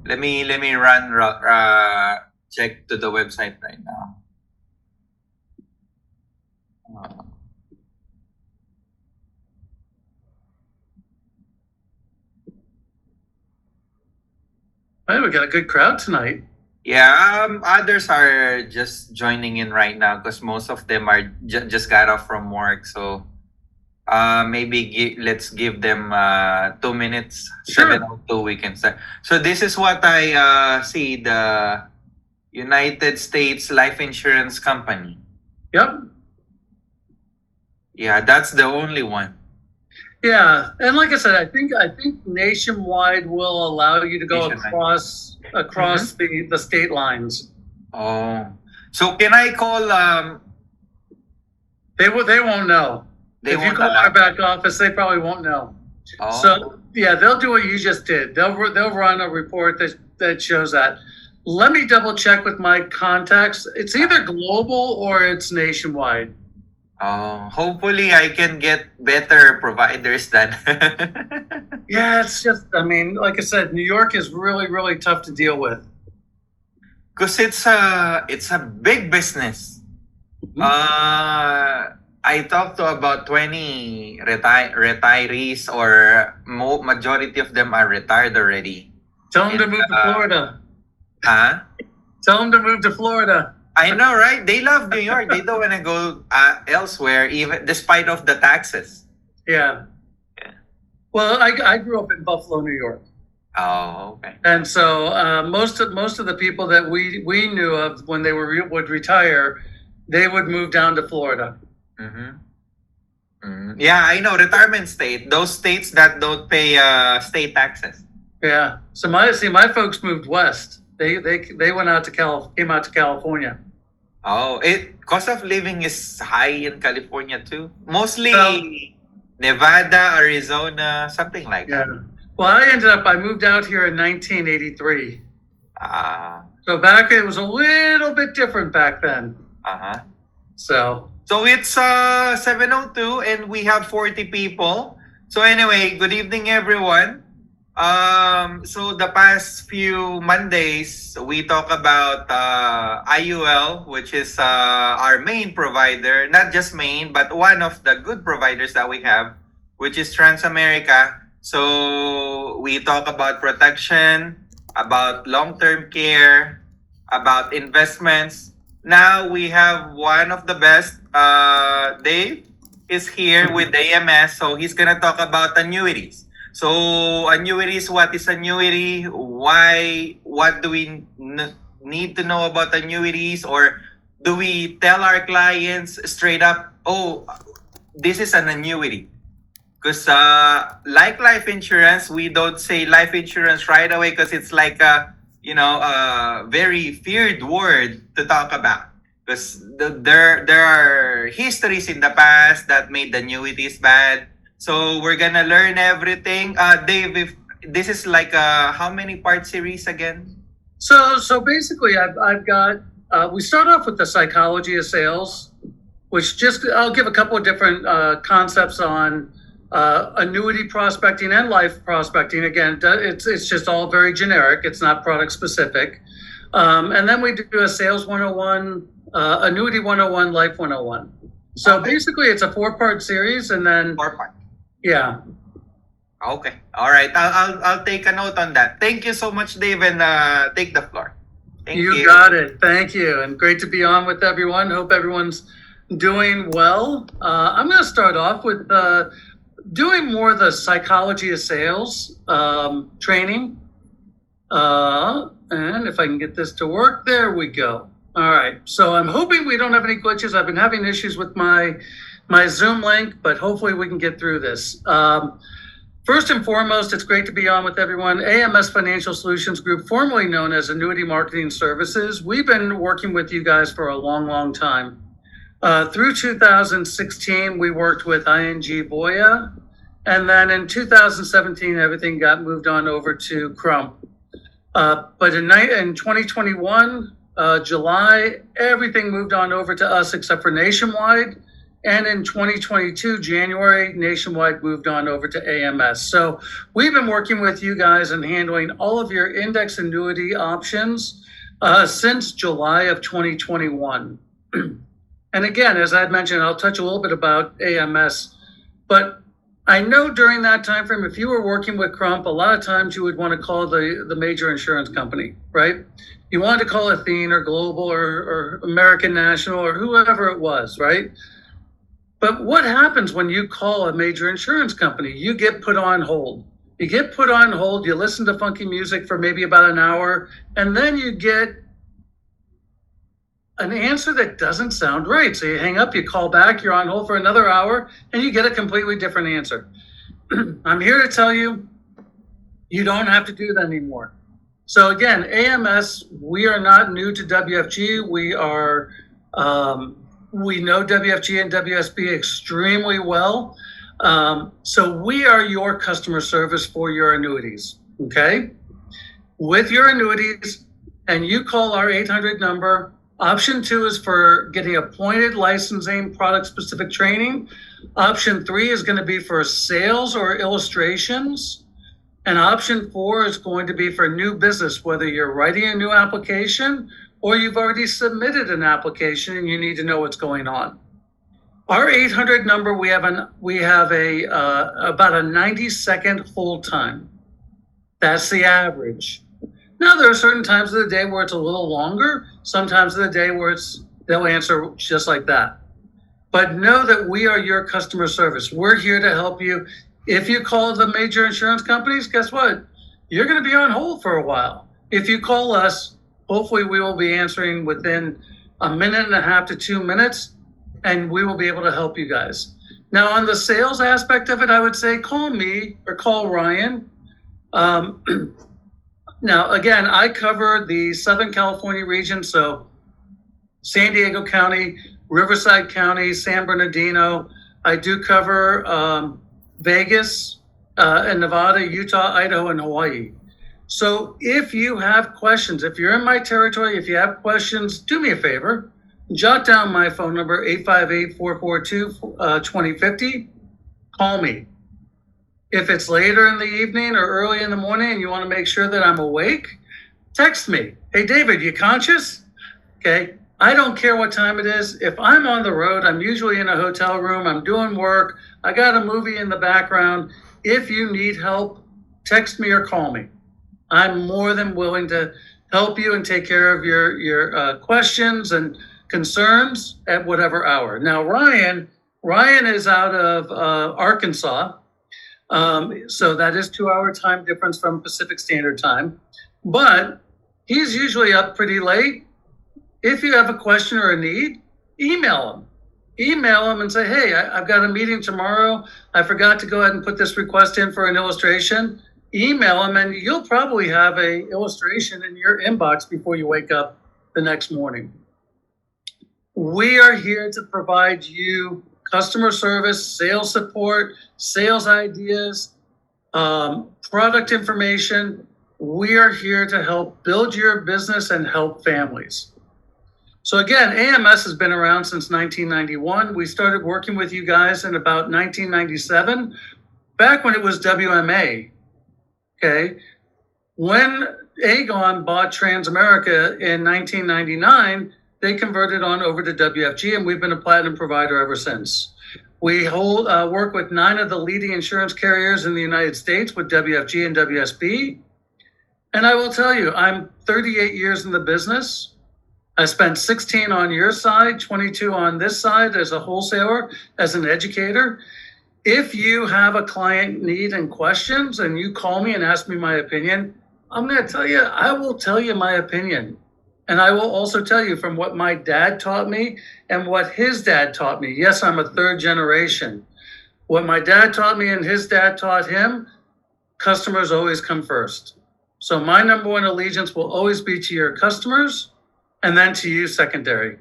Let me run check to the website right now. Hey, we got a good crowd tonight. Yeah, others are just joining in right now because most of them are just got off from work. So maybe let's give them 2 minutes. Sure. 7:02 we can start. So this is what I see, the United States Life Insurance Company. Yep. Yeah, that's the only one. Yeah, and like I said, I think Nationwide will allow you to go Nationwide. across the state lines. Oh, so can I call? They won't know. They If you won't call allow. our back office, they probably won't know. Oh. So yeah, they'll do what you just did. They'll run a report that shows that. Let me double check with my contacts. It's either global or it's nationwide. Oh, hopefully I can get better providers than. Yeah, it's just, I mean, like I said, New York is really, really tough to deal with. Because it's a big business. I talked to about 20 retirees, or majority of them are retired already. Tell them to move to Florida. Huh? Tell them to move to Florida. I know, right? They love New York. They don't want to go elsewhere, even despite of the taxes. Yeah. Well, I grew up in Buffalo, New York. Oh, okay. And so most of the people that we knew of when they would retire, they would move down to Florida. Yeah, I know, retirement state. Those states that don't pay state taxes. Yeah. So my folks moved west. They went out to came out to California. Oh, cost of living is high in California too. Mostly Nevada, Arizona, something like that. Well, I moved out here in 1983. So back, it was a little bit different back then. So it's 7:02 and we have 40 people. So anyway, good evening everyone. So the past few Mondays we talk about IUL, which is our main provider, not just main, but one of the good providers that we have, which is Transamerica. So we talk about protection, about long-term care, about investments. Now we have one of the best. Dave is here with AMS, so he's gonna talk about annuities. So annuities, what is annuity? Why? What do we need to know about annuities? Or do we tell our clients straight up, oh, this is an annuity? Because like life insurance, we don't say life insurance right away because it's like a very feared word to talk about. Because there are histories in the past that made annuities bad. So we're gonna learn everything. Dave, if this is like a how many part series again? So basically, I've got. We start off with the psychology of sales, which I'll give a couple of different concepts on annuity prospecting and life prospecting. Again, it's just all very generic. It's not product specific. And then we do a sales 101, annuity 101, life 101. So basically, it's a 4-part series, and then 4-part. Yeah. Okay. All right. I'll take a note on that. Thank you so much, Dave, and take the floor. Thank you. You got it. Thank you, and great to be on with everyone. Hope everyone's doing well. I'm going to start off with doing more of the psychology of sales training. And if I can get this to work, there we go. All right. So I'm hoping we don't have any glitches. I've been having issues with my Zoom link, but hopefully we can get through this. First and foremost, it's great to be on with everyone. AMS Financial Solutions Group, formerly known as Annuity Marketing Services. We've been working with you guys for a long, long time. Through 2016, we worked with ING Voya. And then in 2017, everything got moved on over to Crump. But in 2021, July, everything moved on over to us except for Nationwide And in 2022, January, Nationwide moved on over to AMS. So we've been working with you guys and handling all of your index annuity options since July of 2021. And again, as I'd mentioned, I'll touch a little bit about AMS, but I know during that time frame, if you were working with Crump, a lot of times you would want to call the major insurance company, right? You wanted to call Athene or Global or American National or whoever it was, right? But what happens when you call a major insurance company? You get put on hold. You get put on hold, you listen to funky music for maybe about an hour, and then you get an answer that doesn't sound right. So you hang up, you call back, you're on hold for another hour, and you get a completely different answer. I'm here to tell you, you don't have to do that anymore. So again, AMS, we are not new to WFG. We are, we know WFG and WSB extremely well. So we are your customer service for your annuities, okay? With your annuities, and you call our 800 number. Option 2 is for getting appointed licensing product specific training. Option 3 is going to be for sales or illustrations. And option 4 is going to be for new business, whether you're writing a new application or you've already submitted an application and you need to know what's going on. Our 800 number, we have a about a 90-second hold time. That's the average. Now, there are certain times of the day where it's a little longer, sometimes of the day where they'll answer just like that. But know that we are your customer service. We're here to help you. If you call the major insurance companies, guess what? You're going to be on hold for a while. If you call us, hopefully we will be answering within a minute and a half to 2 minutes, and we will be able to help you guys. Now, on the sales aspect of it, I would say call me or call Ryan. Now, again, I cover the Southern California region, so San Diego County, Riverside County, San Bernardino. I do cover Vegas and Nevada, Utah, Idaho, and Hawaii. So if you have questions, if you're in my territory, if you have questions, do me a favor. Jot down my phone number, 858-442-2050. Call me. If it's later in the evening or early in the morning and you want to make sure that I'm awake, text me. Hey, David, you conscious? Okay. I don't care what time it is. If I'm on the road, I'm usually in a hotel room, I'm doing work, I got a movie in the background. If you need help, text me or call me. I'm more than willing to help you and take care of your questions and concerns at whatever hour. Now, Ryan is out of Arkansas. So that is 2-hour time difference from Pacific Standard Time, but he's usually up pretty late. If you have a question or a need, email him and say, hey, I've got a meeting tomorrow. I forgot to go ahead and put this request in for an illustration. Email him and you'll probably have a illustration in your inbox before you wake up the next morning. We are here to provide you customer service, sales support, sales ideas, product information. We are here to help build your business and help families. So again, AMS has been around since 1991. We started working with you guys in about 1997, back when it was WMA. Okay. When Aegon bought Transamerica in 1999, they converted on over to WFG, and we've been a platinum provider ever since. We work with 9 of the leading insurance carriers in the United States with WFG and WSB. And I will tell you, I'm 38 years in the business. I spent 16 on your side, 22 on this side as a wholesaler, as an educator. If you have a client need and questions and you call me and ask me my opinion, I'm going to tell you, I will tell you my opinion. And I will also tell you from what my dad taught me and what his dad taught me. Yes, I'm a 3rd generation. What my dad taught me and his dad taught him, customers always come first. So my number 1 allegiance will always be to your customers and then to you secondary.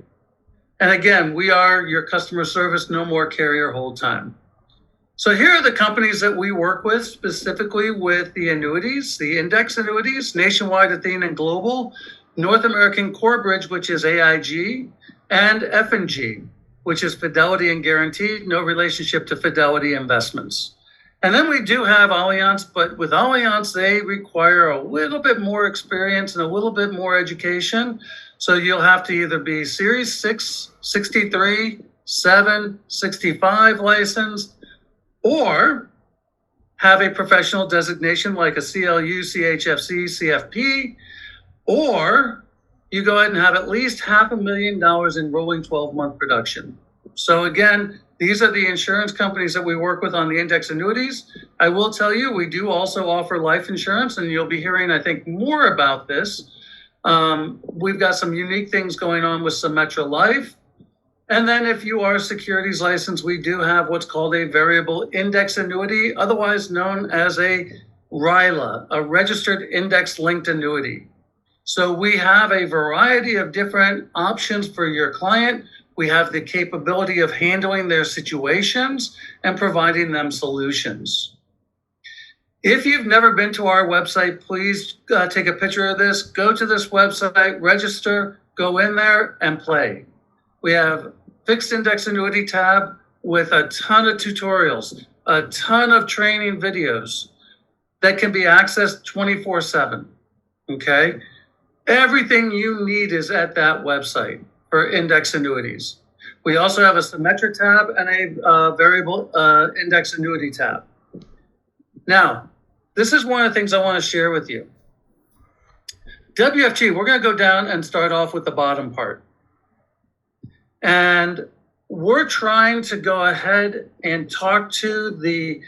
And again, we are your customer service, no more carrier hold time. So here are the companies that we work with, specifically with the annuities, the index annuities, Nationwide, Athene, and Global, North American Core Bridge, which is AIG, and F&G. which is Fidelity and Guaranteed, no relationship to Fidelity Investments. And then we do have Allianz, but with Allianz, they require a little bit more experience and a little bit more education. So you'll have to either be Series 6, 63, 7, 65 licensed, or have a professional designation like a CLU, CHFC, CFP, or you go ahead and have at least $500,000 in rolling 12-month production. So again, these are the insurance companies that we work with on the index annuities. I will tell you, we do also offer life insurance, and you'll be hearing, I think, more about this. We've got some unique things going on with Symetra Life. And then if you are securities licensed, we do have what's called a variable index annuity, otherwise known as a RILA, a registered index linked annuity. So we have a variety of different options for your client. We have the capability of handling their situations and providing them solutions. If you've never been to our website, please take a picture of this, go to this website, register, go in there and play. We have fixed index annuity tab with a ton of tutorials, a ton of training videos that can be accessed 24/7, okay? Everything you need is at that website for index annuities. We also have a Symetra tab and a variable index annuity tab. Now, this is one of the things I want to share with you. WFG, we're going to go down and start off with the bottom part. And we're trying to go ahead and talk to the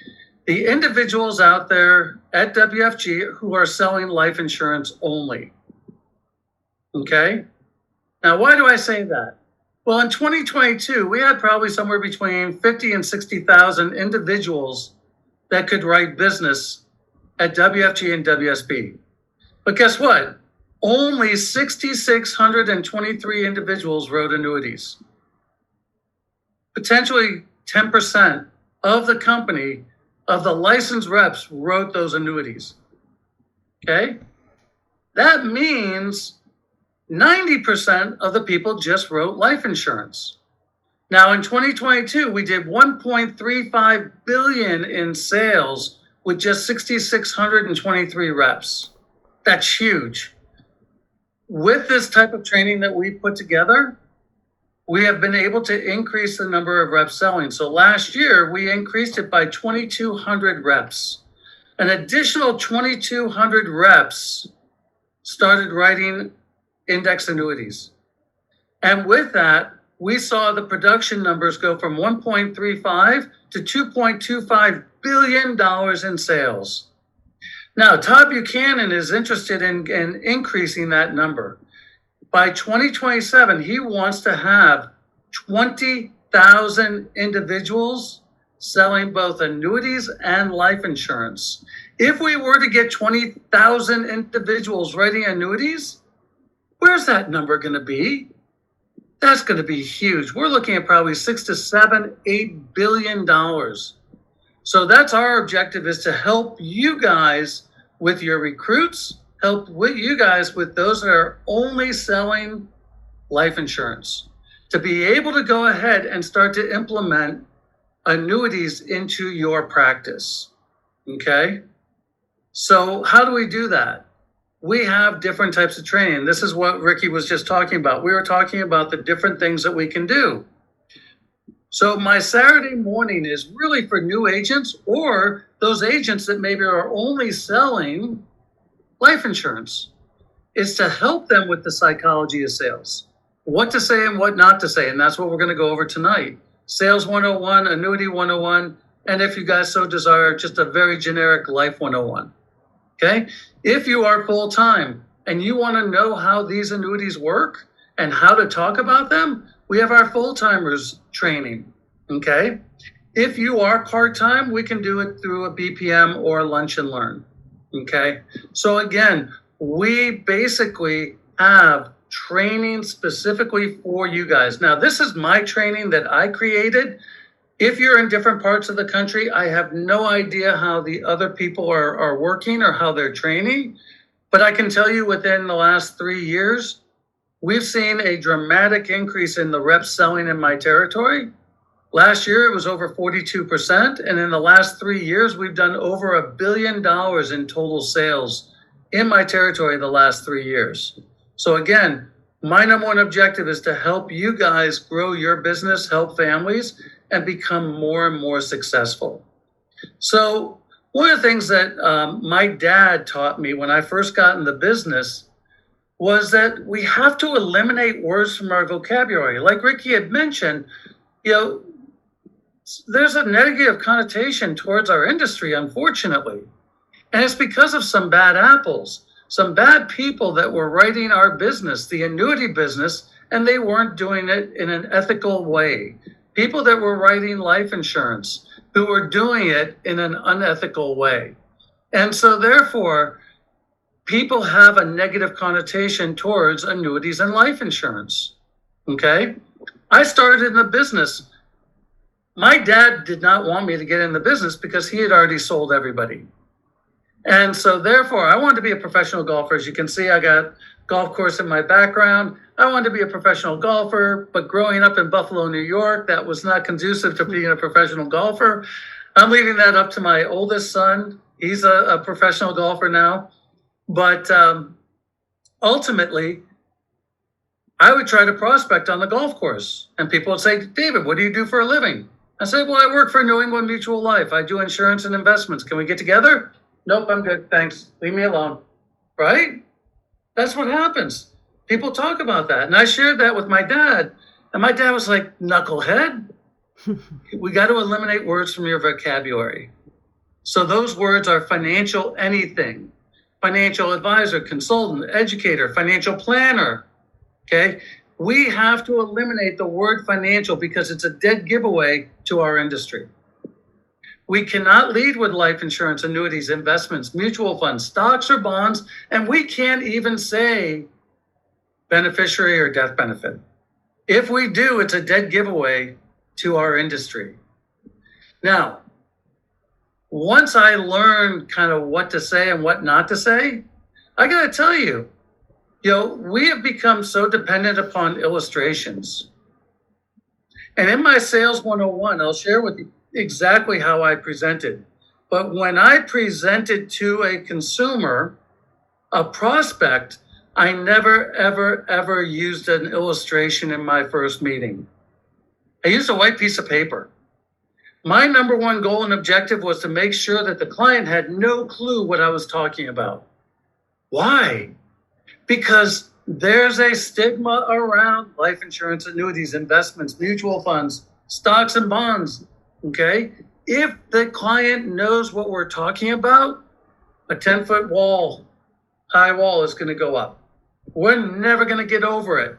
individuals out there at WFG who are selling life insurance only. Okay? Now, why do I say that? Well, in 2022, we had probably somewhere between 50 and 60,000 individuals that could write business at WFG and WSB. But guess what? Only 6,623 individuals wrote annuities. Potentially 10% of the company, of the licensed reps, wrote those annuities. Okay? That means 90% of the people just wrote life insurance. Now in 2022, we did 1.35 billion in sales with just 6,623 reps. That's huge. With this type of training that we put together, we have been able to increase the number of reps selling. So last year, we increased it by 2,200 reps. An additional 2,200 reps started writing index annuities. And with that, we saw the production numbers go from 1.35 to $2.25 billion in sales. Now, Todd Buchanan is interested in increasing that number. By 2027, he wants to have 20,000 individuals selling both annuities and life insurance. If we were to get 20,000 individuals writing annuities, where's that number going to be? That's going to be huge. We're looking at probably $6 to $7, $8 billion. So that's our objective, is to help you guys with your recruits, help with you guys with those that are only selling life insurance, to be able to go ahead and start to implement annuities into your practice. Okay? So how do we do that? We have different types of training. This is what Ricky was just talking about. We were talking about the different things that we can do. So my Saturday morning is really for new agents or those agents that maybe are only selling life insurance. It's to help them with the psychology of sales, what to say and what not to say. And that's what we're going to go over tonight. Sales 101, Annuity 101, and if you guys so desire, just a very generic Life 101. Okay? If you are full-time and you want to know how these annuities work and how to talk about them, we have our full-timers training. Okay? If you are part-time, we can do it through a BPM or a lunch and learn. Okay? So again, we basically have training specifically for you guys. Now, this is my training that I created. If you're in different parts of the country, I have no idea how the other people are working or how they're training. But I can tell you within the last 3 years, we've seen a dramatic increase in the reps selling in my territory. Last year, it was over 42%. And in the last 3 years, we've done over $1 billion in total sales in my territory the last 3 years. So again, my number one objective is to help you guys grow your business, help families, and become more and more successful. So one of the things that my dad taught me when I first got in the business was that we have to eliminate words from our vocabulary. Like Ricky had mentioned, there's a negative connotation towards our industry, unfortunately. And it's because of some bad apples, some bad people that were writing our business, the annuity business, and they weren't doing it in an ethical way. People that were writing life insurance who were doing it in an unethical way. And so therefore, people have a negative connotation towards annuities and life insurance. Okay? I started in the business. My dad did not want me to get in the business because he had already sold everybody. And so therefore, I wanted to be a professional golfer. As you can see, I got golf course in my background. I wanted to be a professional golfer, but growing up in Buffalo, New York, that was not conducive to being a professional golfer. I'm leaving that up to my oldest son. He's a professional golfer now. But ultimately, I would try to prospect on the golf course. And people would say, David, what do you do for a living? I said, well, I work for New England Mutual Life. I do insurance and investments. Can we get together? Nope, I'm good. Thanks. Leave me alone. Right? That's what happens. People talk about that. And I shared that with my dad. And my dad was like, knucklehead. We got to eliminate words from your vocabulary. So those words are financial anything, financial advisor, consultant, educator, financial planner. Okay? We have to eliminate the word financial because it's a dead giveaway to our industry. We cannot lead with life insurance, annuities, investments, mutual funds, stocks, or bonds, and we can't even say beneficiary or death benefit. If we do, it's a dead giveaway to our industry. Now, once I learned kind of what to say and what not to say, I got to tell you, we have become so dependent upon illustrations. And in my Sales 101, I'll share with you exactly how I presented. But when I presented to a consumer, a prospect, I never, ever, ever used an illustration in my first meeting. I used a white piece of paper. My number one goal and objective was to make sure that the client had no clue what I was talking about. Why? Because there's a stigma around life insurance, annuities, investments, mutual funds, stocks and bonds. Okay? If the client knows what we're talking about, a 10-foot high wall is going to go up. We're never going to get over it.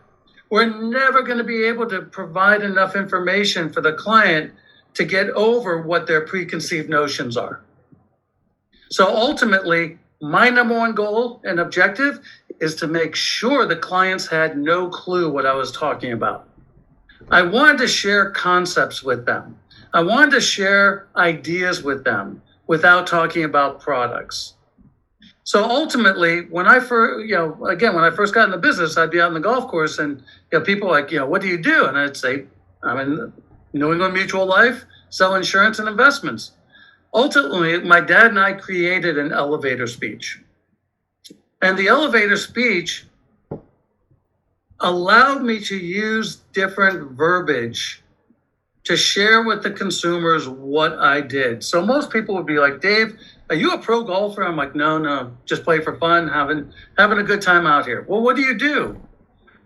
We're never going to be able to provide enough information for the client to get over what their preconceived notions are. So ultimately, my number one goal and objective is to make sure the clients had no clue what I was talking about. I wanted to share concepts with them. I wanted to share ideas with them without talking about products. So ultimately, when I first, when I first got in the business, I'd be out on the golf course and people were like, what do you do? And I'd say, I'm in New England Mutual Life, sell insurance and investments. Ultimately, my dad and I created an elevator speech. And the elevator speech allowed me to use different verbiage to share with the consumers what I did. So most people would be like, Dave, are you a pro golfer? I'm like, no, just play for fun, having a good time out here. Well, what do you do?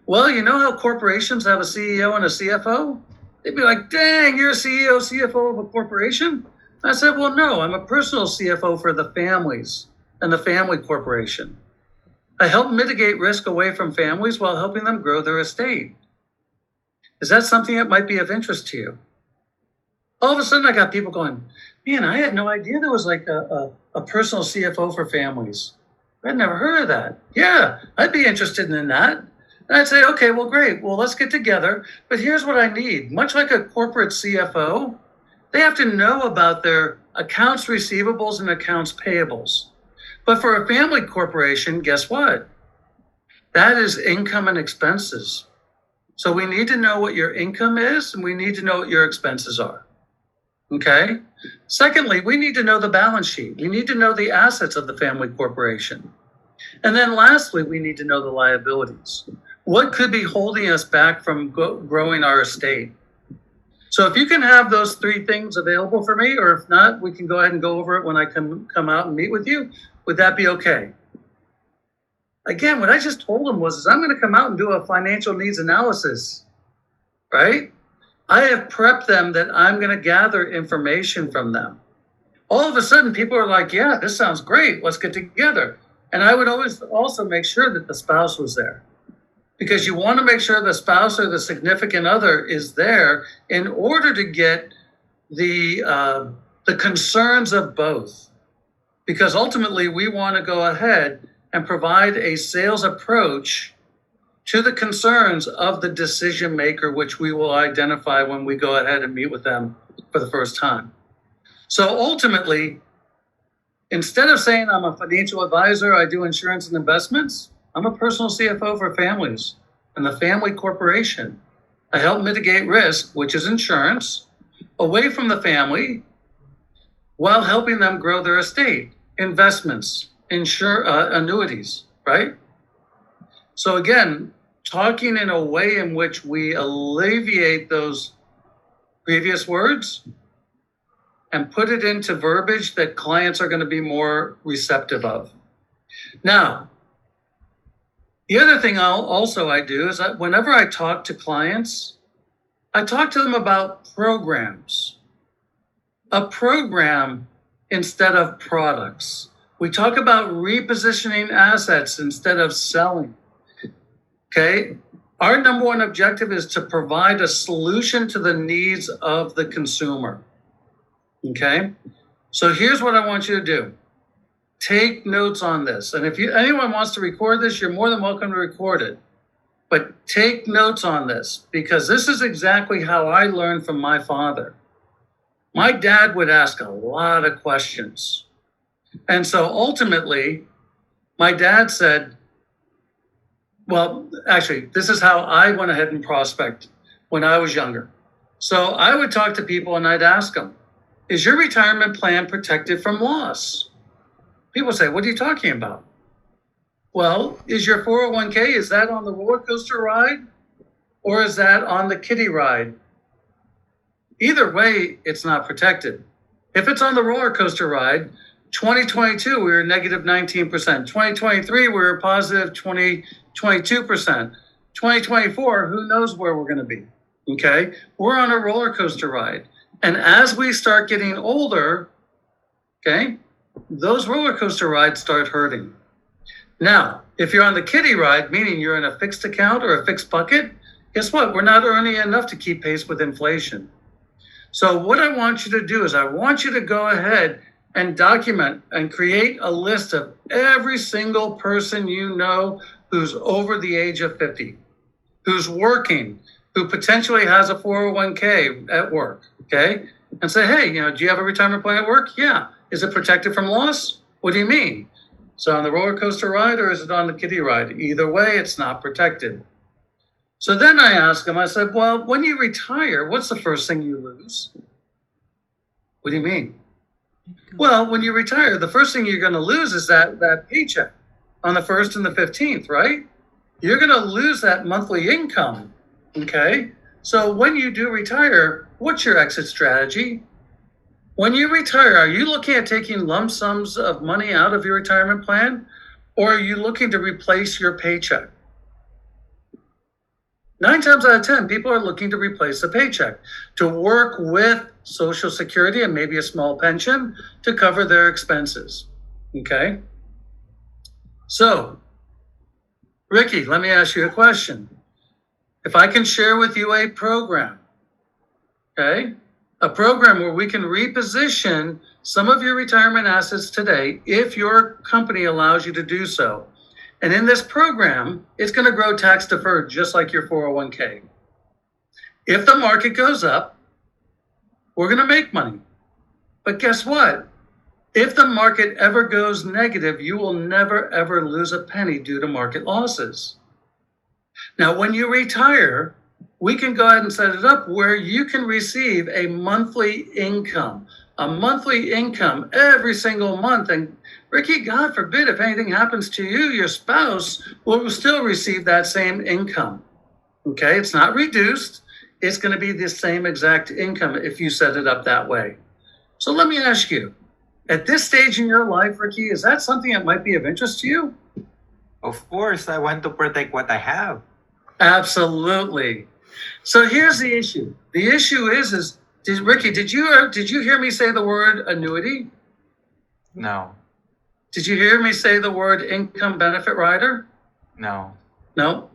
Well, you know how corporations have a CEO and a CFO? They'd be like, dang, you're a CEO, CFO of a corporation? I said, well, no, I'm a personal CFO for the families and the family corporation. I help mitigate risk away from families while helping them grow their estate. Is that something that might be of interest to you? All of a sudden, I got people going, man, I had no idea there was like a personal CFO for families. I'd never heard of that. Yeah, I'd be interested in that. And I'd say, okay, well, great. Well, let's get together. But here's what I need. Much like a corporate CFO, they have to know about their accounts receivables and accounts payables. But for a family corporation, guess what? That is income and expenses. So we need to know what your income is, and we need to know what your expenses are. Okay? Secondly, we need to know the balance sheet. We need to know the assets of the family corporation. And then lastly, we need to know the liabilities. What could be holding us back from growing our estate? So if you can have those three things available for me, or if not, we can go ahead and go over it when I come out and meet with you. Would that be okay? Again, what I just told them was I'm going to come out and do a financial needs analysis, right? I have prepped them that I'm going to gather information from them. All of a sudden, people are like, yeah, this sounds great. Let's get together. And I would always also make sure that the spouse was there, because you want to make sure the spouse or the significant other is there in order to get the concerns of both. Because ultimately, we want to go ahead and provide a sales approach to the concerns of the decision maker, which we will identify when we go ahead and meet with them for the first time. So ultimately, instead of saying I'm a financial advisor, I do insurance and investments, I'm a personal CFO for families and the family corporation. I help mitigate risk, which is insurance, away from the family while helping them grow their estate, investments, annuities, right? So again, talking in a way in which we alleviate those previous words and put it into verbiage that clients are going to be more receptive of. Now, the other thing I do is that whenever I talk to clients, I talk to them about programs. A program instead of products. We talk about repositioning assets instead of selling. Okay? Our number one objective is to provide a solution to the needs of the consumer. Okay? So here's what I want you to do. Take notes on this. And if anyone wants to record this, you're more than welcome to record it. But take notes on this, because this is exactly how I learned from my father. My dad would ask a lot of questions. And so ultimately, my dad said, well, actually, this is how I went ahead and prospect when I was younger. So I would talk to people and I'd ask them, is your retirement plan protected from loss? People say, what are you talking about? Well, is your 401k, is that on the roller coaster ride or is that on the kiddie ride? Either way, it's not protected. If it's on the roller coaster ride, 2022, we were negative 19%. 2023, we were positive 22%. 2024, who knows where we're going to be, okay? We're on a roller coaster ride. And as we start getting older, okay, those roller coaster rides start hurting. Now, if you're on the kiddie ride, meaning you're in a fixed account or a fixed bucket, guess what? We're not earning enough to keep pace with inflation. So what I want you to do is I want you to go ahead and document and create a list of every single person you know who's over the age of 50, who's working, who potentially has a 401k at work, okay? And say, hey, do you have a retirement plan at work? Yeah. Is it protected from loss? What do you mean? So on the roller coaster ride or is it on the kiddie ride? Either way, it's not protected. So then I asked him, I said, well, when you retire, what's the first thing you lose? What do you mean? Well, when you retire, the first thing you're going to lose is that paycheck on the 1st and the 15th, right? You're going to lose that monthly income, okay? So when you do retire, what's your exit strategy? When you retire, are you looking at taking lump sums of money out of your retirement plan, or are you looking to replace your paycheck? 9 times out of 10, people are looking to replace the paycheck, to work with Social Security and maybe a small pension to cover their expenses, okay? So, Ricky, let me ask you a question. If I can share with you a program, okay? A program where we can reposition some of your retirement assets today if your company allows you to do so. And in this program, it's going to grow tax deferred just like your 401k. If the market goes up, we're going to make money. But guess what? If the market ever goes negative, you will never, ever lose a penny due to market losses. Now, when you retire, we can go ahead and set it up where you can receive a monthly income every single month. And Ricky, God forbid, if anything happens to you, your spouse will still receive that same income. Okay, it's not reduced. It's going to be the same exact income if you set it up that way. So let me ask you, at this stage in your life, Ricky, is that something that might be of interest to you? Of course, I want to protect what I have. Absolutely. So here's the issue. The issue is Ricky, did you hear me say the word annuity? No, Did you hear me say the word income benefit rider? no. No.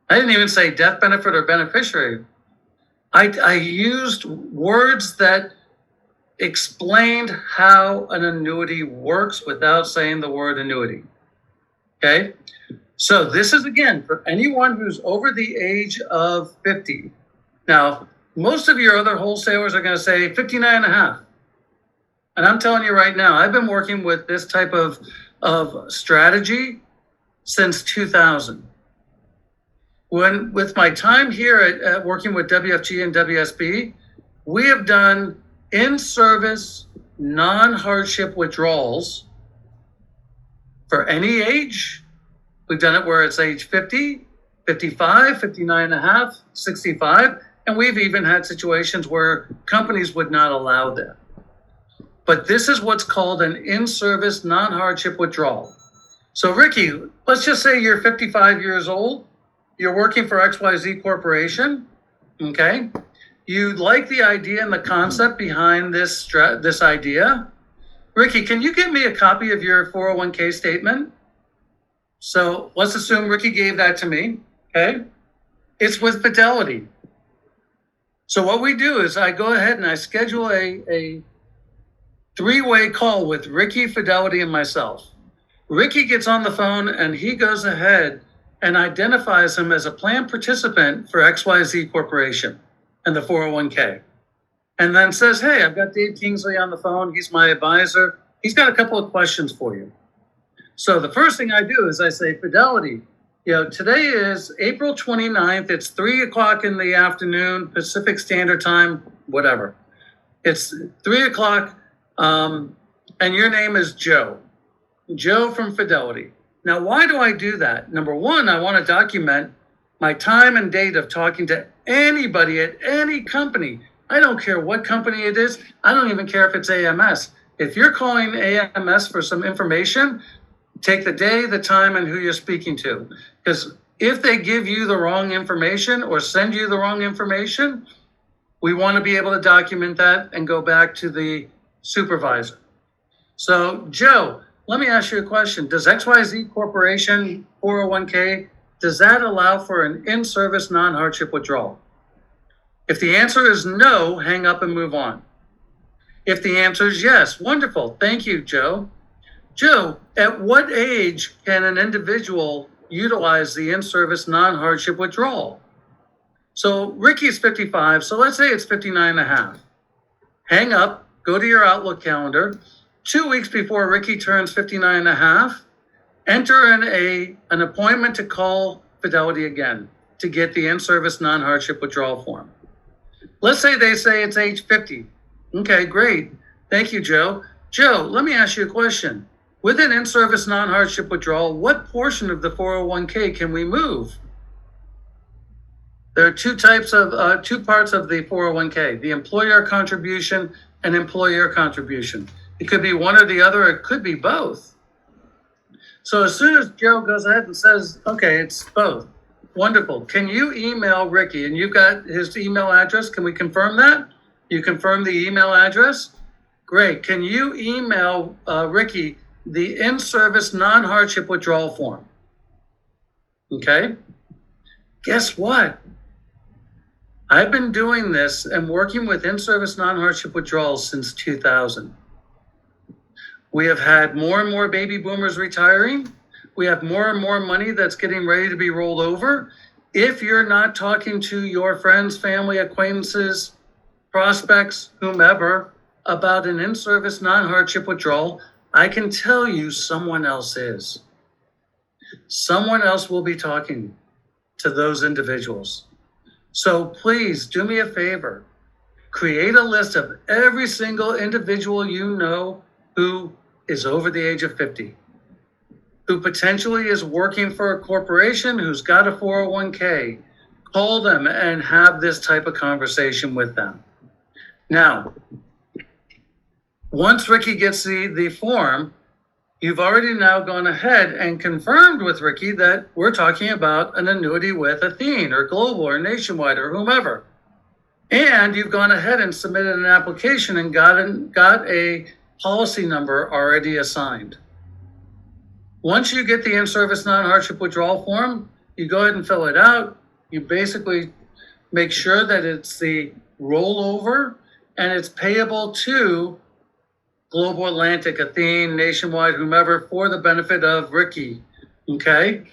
I didn't even say death benefit or beneficiary. I used words that explained how an annuity works without saying the word annuity. Okay? So this is, again, for anyone who's over the age of 50. Now, most of your other wholesalers are going to say 59 and a half. And I'm telling you right now, I've been working with this type of strategy since 2000. With my time here at working with WFG and WSB, we have done in-service non-hardship withdrawals for any age. We've done it where it's age 50, 55, 59 and a half, 65, and we've even had situations where companies would not allow that. But this is what's called an in-service non-hardship withdrawal. So Ricky, let's just say you're 55 years old, you're working for XYZ Corporation, okay? You like the idea and the concept behind this idea. Ricky, can you give me a copy of your 401k statement? So let's assume Ricky gave that to me, okay? It's with Fidelity. So what we do is I go ahead and I schedule a three-way call with Ricky, Fidelity, and myself. Ricky gets on the phone and he goes ahead and identifies him as a plan participant for XYZ Corporation and the 401k. And then says, hey, I've got Dave Kingsley on the phone. He's my advisor. He's got a couple of questions for you. So the first thing I do is I say, Fidelity, today is April 29th. It's 3 o'clock in the afternoon, Pacific Standard Time, whatever. It's 3 o'clock, and your name is Joe from Fidelity. Now, why do I do that? Number one, I want to document my time and date of talking to anybody at any company. I don't care what company it is. I don't even care if it's AMS. If you're calling AMS for some information, take the day, the time, and who you're speaking to. Because if they give you the wrong information or send you the wrong information, we want to be able to document that and go back to the supervisor. So, Joe, let me ask you a question. Does XYZ Corporation 401k, does that allow for an in-service non-hardship withdrawal? If the answer is no, hang up and move on. If the answer is yes, wonderful. Thank you, Joe. Joe, at what age can an individual utilize the in-service non-hardship withdrawal? So Ricky's 55, so let's say it's 59 and a half. Hang up, go to your Outlook calendar. 2 weeks before Ricky turns 59 and a half, enter in an appointment to call Fidelity again to get the in-service non-hardship withdrawal form. Let's say they say it's age 50. Okay, great. Thank you, Joe. Joe, let me ask you a question. With an in-service non-hardship withdrawal, what portion of the 401k can we move? There are two parts of the 401k, the employer contribution and employer contribution. It could be one or the other, it could be both. So as soon as Joe goes ahead and says, okay, it's both, wonderful. Can you email Ricky? And you've got his email address. Can we confirm that? You confirm the email address? Great. Can you email Ricky the in-service non-hardship withdrawal form? Okay. Guess what? I've been doing this and working with in-service non-hardship withdrawals since 2000. We have had more and more baby boomers retiring. We have more and more money that's getting ready to be rolled over. If you're not talking to your friends, family, acquaintances, prospects, whomever, about an in-service non-hardship withdrawal, I can tell you someone else is. Someone else will be talking to those individuals. So please do me a favor. Create a list of every single individual you know who is over the age of 50, who potentially is working for a corporation, who's got a 401k. Call them and have this type of conversation with them. Now, once Ricky gets the form, you've already now gone ahead and confirmed with Ricky that we're talking about an annuity with Athene or Global or Nationwide or whomever. And you've gone ahead and submitted an application and got a policy number already assigned. Once you get the in-service non-hardship withdrawal form, you go ahead and fill it out. You basically make sure that it's the rollover and it's payable to Global Atlantic, Athene, Nationwide, whomever, for the benefit of Ricky. Okay?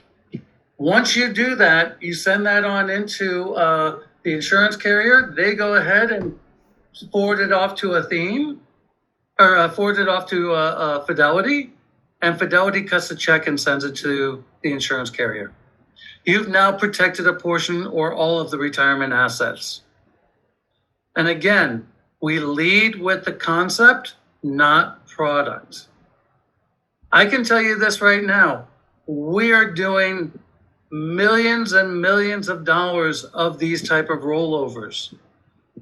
Once you do that, you send that on into the insurance carrier. They go ahead and forward it off to Athene, or forward it off to Fidelity, and Fidelity cuts the check and sends it to the insurance carrier. You've now protected a portion or all of the retirement assets. And again, we lead with the concept, not product. I can tell you this right now. We are doing millions and millions of dollars of these type of rollovers.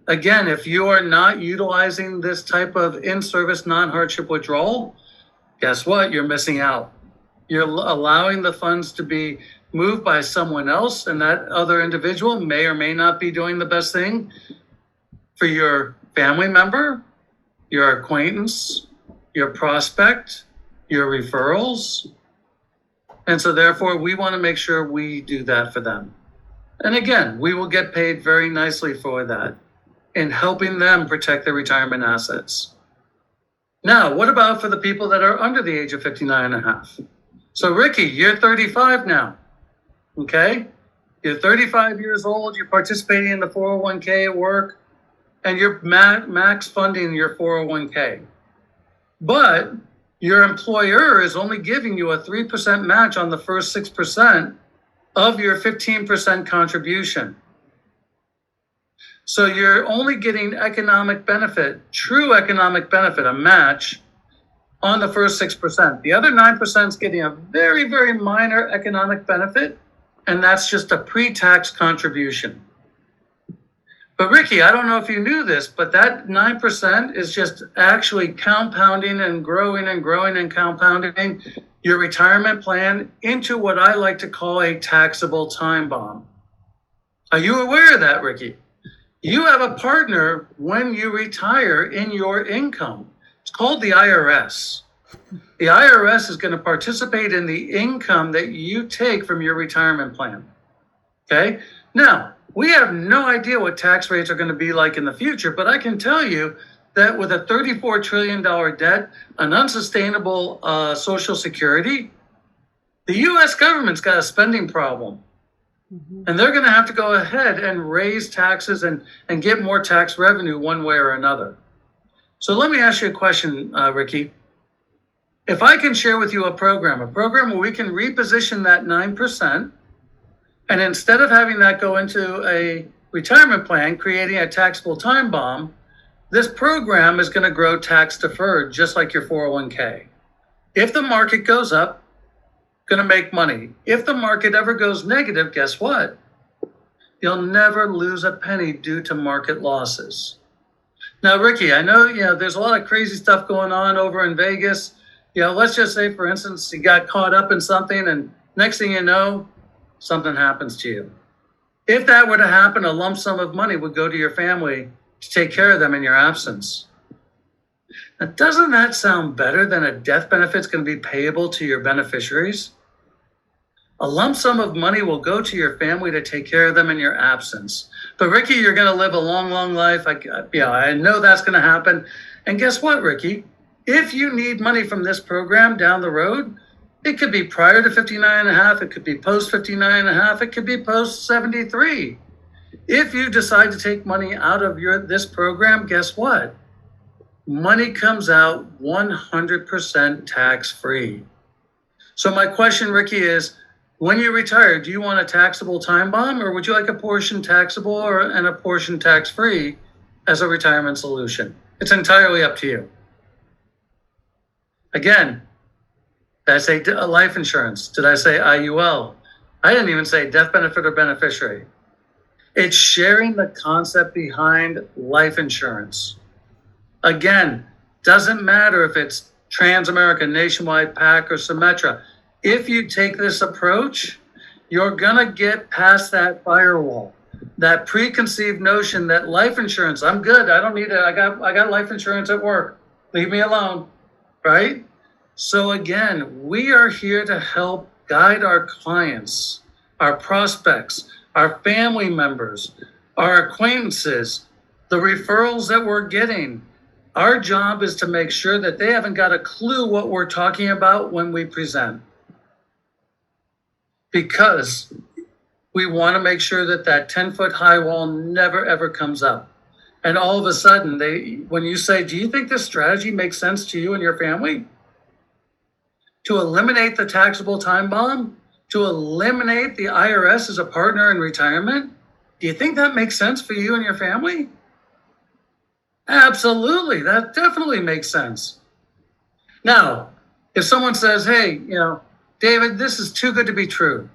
Again, if you are not utilizing this type of in-service non-hardship withdrawal, guess what? You're missing out. You're allowing the funds to be moved by someone else, and that other individual may or may not be doing the best thing for your family member, your acquaintance, your prospect, your referrals. And so therefore, we want to make sure we do that for them. And again, we will get paid very nicely for that in helping them protect their retirement assets. Now, what about for the people that are under the age of 59 and a half? So Ricky, you're 35 now, okay? You're 35 years old, you're participating in the 401k at work, and you're max funding your 401k. But your employer is only giving you a 3% match on the first 6% of your 15% contribution. So you're only getting economic benefit, true economic benefit, a match on the first 6%. The other 9% is getting a very, very minor economic benefit, and that's just a pre-tax contribution. But Ricky, I don't know if you knew this, but that 9% is just actually compounding and growing and growing and compounding your retirement plan into what I like to call a taxable time bomb. Are you aware of that, Ricky? You have a partner when you retire in your income. It's called the IRS. The IRS is going to participate in the income that you take from your retirement plan. Okay? Now, we have no idea what tax rates are going to be like in the future, but I can tell you that with a $34 trillion debt, an unsustainable Social Security, the U.S. government's got a spending problem. Mm-hmm. And they're going to have to go ahead and raise taxes and get more tax revenue one way or another. So let me ask you a question, Ricky. If I can share with you a program where we can reposition that 9%, and instead of having that go into a retirement plan, creating a taxable time bomb, this program is going to grow tax deferred, just like your 401k. If the market goes up, going to make money. If the market ever goes negative, guess what? You'll never lose a penny due to market losses. Now, Ricky, I know, there's a lot of crazy stuff going on over in Vegas. Let's just say, for instance, you got caught up in something and next thing you know, something happens to you. If that were to happen, a lump sum of money would go to your family to take care of them in your absence. Now, doesn't that sound better than a death benefit's going to be payable to your beneficiaries? A lump sum of money will go to your family to take care of them in your absence. But Ricky, you're going to live a long, long life. I know that's going to happen. And guess what, Ricky? If you need money from this program down the road, it could be prior to 59 and a half. It could be post 59 and a half. It could be post 73. If you decide to take money out of this program, guess what? money comes out 100% tax-free. So my question, Ricky, is when you retire, do you want a taxable time bomb, or would you like a portion taxable and a portion tax-free as a retirement solution? It's entirely up to you. Again, did I say life insurance? Did I say IUL? I didn't even say death benefit or beneficiary. It's sharing the concept behind life insurance. Again, doesn't matter if it's Transamerica, Nationwide, PAC, or Symetra. If you take this approach, you're gonna get past that firewall, that preconceived notion that life insurance, I'm good, I don't need it, I got life insurance at work, leave me alone, right? So again, we are here to help guide our clients, our prospects, our family members, our acquaintances, the referrals that we're getting. Our job is to make sure that they haven't got a clue what we're talking about when we present. Because we want to make sure that that 10-foot high wall never ever comes up. And all of a sudden, when you say, do you think this strategy makes sense to you and your family? To eliminate the taxable time bomb, to eliminate the IRS as a partner in retirement, do you think that makes sense for you and your family? Absolutely, that definitely makes sense. Now, if someone says, hey, David, this is too good to be true,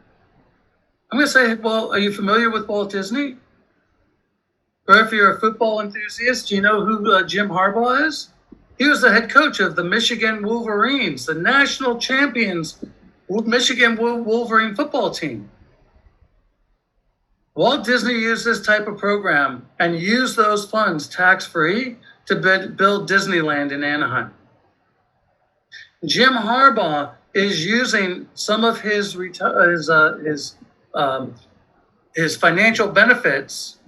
I'm going to say, well, are you familiar with Walt Disney? Or if you're a football enthusiast, do you know who Jim Harbaugh is? He was the head coach of the Michigan Wolverines, the national champions Michigan Wolverine football team. Walt Disney used this type of program and used those funds tax-free to build Disneyland in Anaheim. Jim Harbaugh is using some of his financial benefits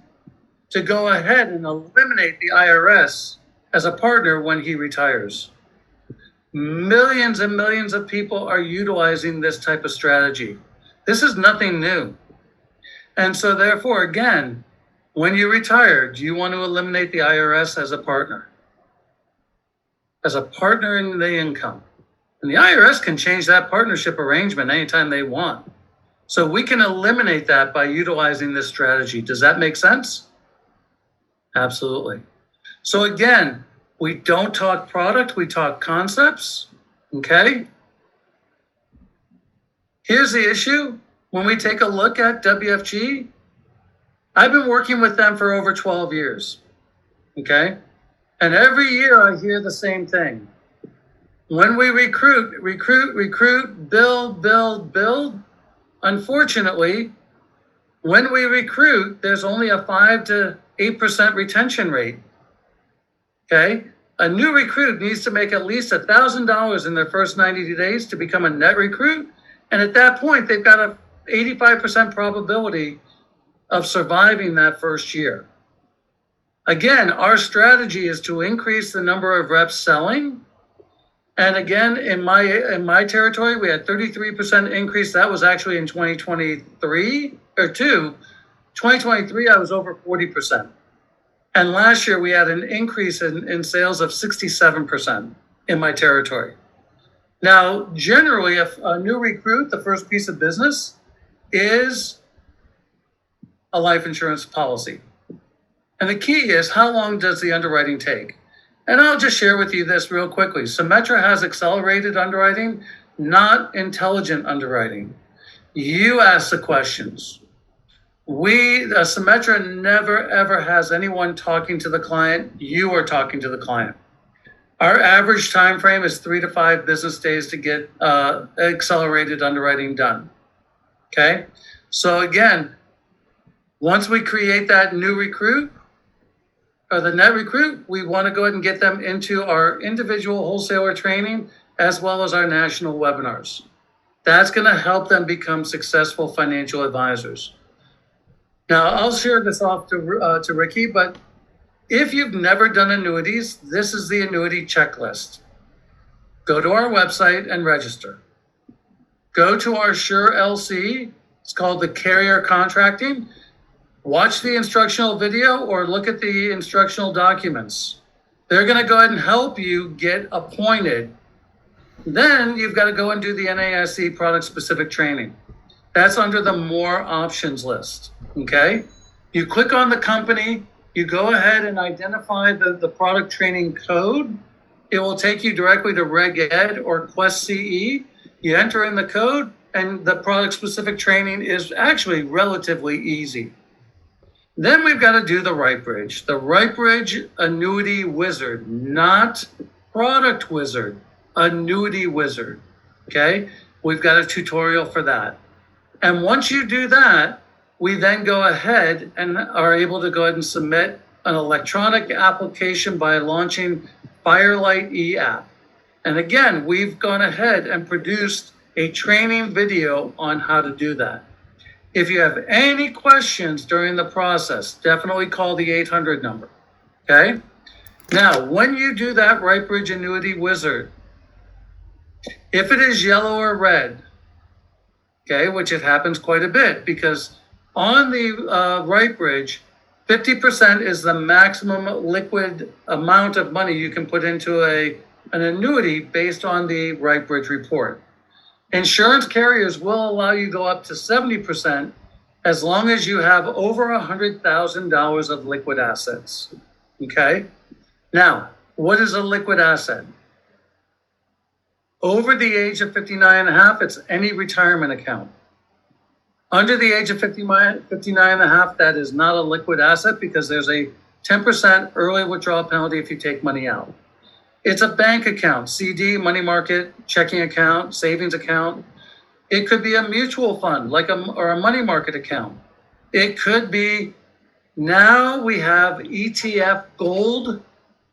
to go ahead and eliminate the IRS as a partner when he retires. Millions and millions of people are utilizing this type of strategy. This is nothing new. And so therefore, again, when you retire, do you want to eliminate the IRS as a partner? As a partner in the income. And the IRS can change that partnership arrangement anytime they want. So we can eliminate that by utilizing this strategy. Does that make sense? Absolutely. So again, we don't talk product, we talk concepts, okay? Here's the issue. When we take a look at WFG, I've been working with them for over 12 years, okay? And every year I hear the same thing. When we recruit, build, unfortunately, when we recruit, there's only a 5 to 8% retention rate. Okay, a new recruit needs to make at least $1,000 in their first 90 days to become a net recruit. And at that point, they've got a 85% probability of surviving that first year. Again, our strategy is to increase the number of reps selling. And again, in my territory, we had 33% increase. That was actually in 2023 or 2023, I was over 40%. And last year, we had an increase in sales of 67% in my territory. Now, generally, if a new recruit, the first piece of business is a life insurance policy. And the key is, how long does the underwriting take? And I'll just share with you this real quickly. Symetra has accelerated underwriting, not intelligent underwriting. You ask the questions. Symetra never, ever has anyone talking to the client. You are talking to the client. Our average time frame is 3 to 5 business days to get accelerated underwriting done. Okay? So again, once we create that new recruit, or the net recruit, we want to go ahead and get them into our individual wholesaler training as well as our national webinars. That's going to help them become successful financial advisors. Now, I'll share this off to Ricky, but if you've never done annuities, this is the annuity checklist. Go to our website and register. Go to our Sure LC. It's called the Carrier Contracting. Watch the instructional video or look at the instructional documents. They're going to go ahead and help you get appointed. Then you've got to go and do the NAIC product specific training. That's under the more options list. Okay. You click on the company, you go ahead and identify the product training code. It will take you directly to Reg Ed or Quest CE. You enter in the code, and the product specific training is actually relatively easy. Then we've got to do the Right Bridge. The Right Bridge Annuity Wizard, not Product Wizard, Annuity Wizard. Okay, we've got a tutorial for that. And once you do that, we then go ahead and are able to go ahead and submit an electronic application by launching Firelight e-app. And again, we've gone ahead and produced a training video on how to do that. If you have any questions during the process, definitely call the 800 number. Okay? Now, when you do that Right Bridge Annuity Wizard, if it is yellow or red, okay, which it happens quite a bit, because on the Right Bridge, 50% is the maximum liquid amount of money you can put into an annuity based on the Right Bridge report. Insurance carriers will allow you to go up to 70% as long as you have over $100,000 of liquid assets. Okay? Now, what is a liquid asset? Over the age of 59 and a half, it's any retirement account. Under the age of 59 and a half, that is not a liquid asset because there's a 10% early withdrawal penalty if you take money out. It's a bank account, CD, money market, checking account, savings account. It could be a mutual fund, or a money market account. It could be, now we have ETF gold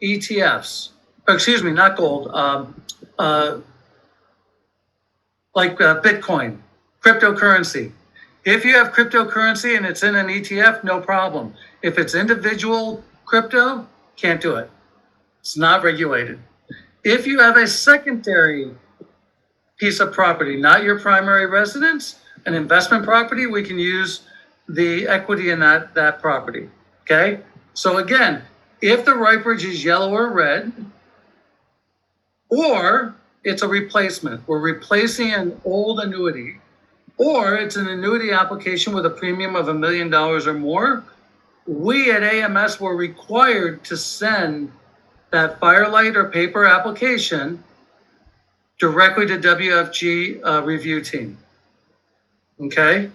ETFs. Excuse me, not gold, Bitcoin, cryptocurrency. If you have cryptocurrency and it's in an ETF, no problem. If it's individual crypto, can't do it. It's not regulated. If you have a secondary piece of property, not your primary residence, an investment property, we can use the equity in that property. Okay? So again, if the Right Bridge is yellow or red, or it's a replacement, we're replacing an old annuity, or it's an annuity application with a premium of $1 million or more, we at AMS were required to send that Firelight or paper application directly to WFG review team. Okay?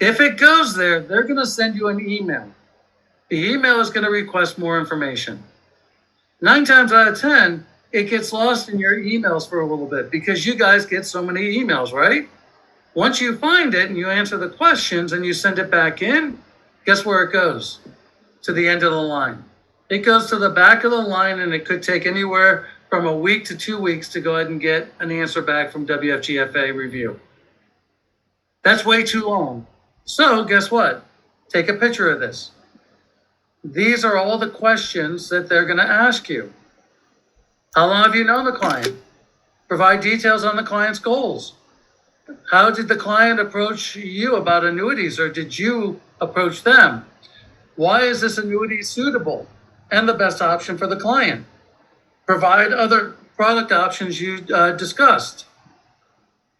If it goes there, they're going to send you an email. The email is going to request more information. 9 times out of 10, it gets lost in your emails for a little bit because you guys get so many emails, right? Once you find it and you answer the questions and you send it back in, guess where it goes? To the end of the line. It goes to the back of the line, and it could take anywhere from a week to 2 weeks to go ahead and get an answer back from WFGFA review. That's way too long. So guess what? Take a picture of this. These are all the questions that they're going to ask you. How long have you known the client? Provide details on the client's goals. How did the client approach you about annuities, or did you approach them? Why is this annuity suitable and the best option for the client? Provide other product options you discussed.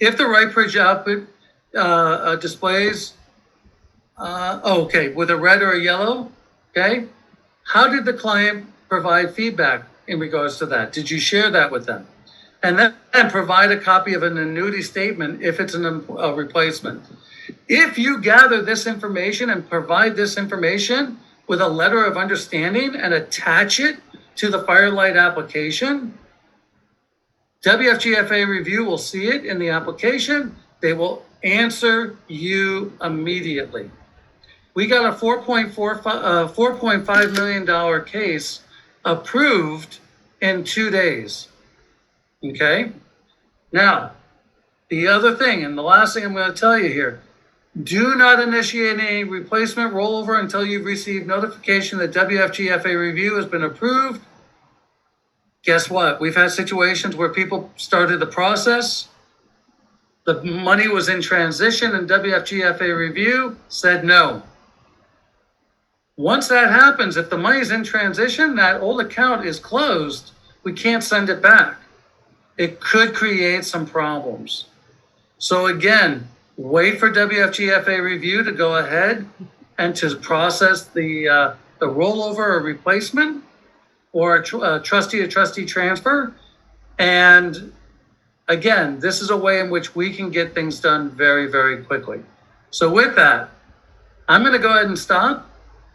If the Right Bridge output displays, with a red or a yellow, okay, how did the client provide feedback in regards to that? Did you share that with them? And then provide a copy of an annuity statement if it's a replacement. If you gather this information and provide this information with a letter of understanding and attach it to the Firelight application, WFGFA review will see it in the application. They will answer you immediately. We got a $4.5 million case approved in 2 days. Okay? Now, the other thing, and the last thing I'm going to tell you here, do not initiate any replacement rollover until you've received notification that WFGFA review has been approved. Guess what? We've had situations where people started the process, the money was in transition, and WFGFA review said no. Once that happens, if the money's in transition, that old account is closed, we can't send it back. It could create some problems. So again, wait for WFGFA review to go ahead and to process the rollover or replacement or a trustee-to-trustee transfer. And again, this is a way in which we can get things done very, very quickly. So with that, I'm going to go ahead and stop.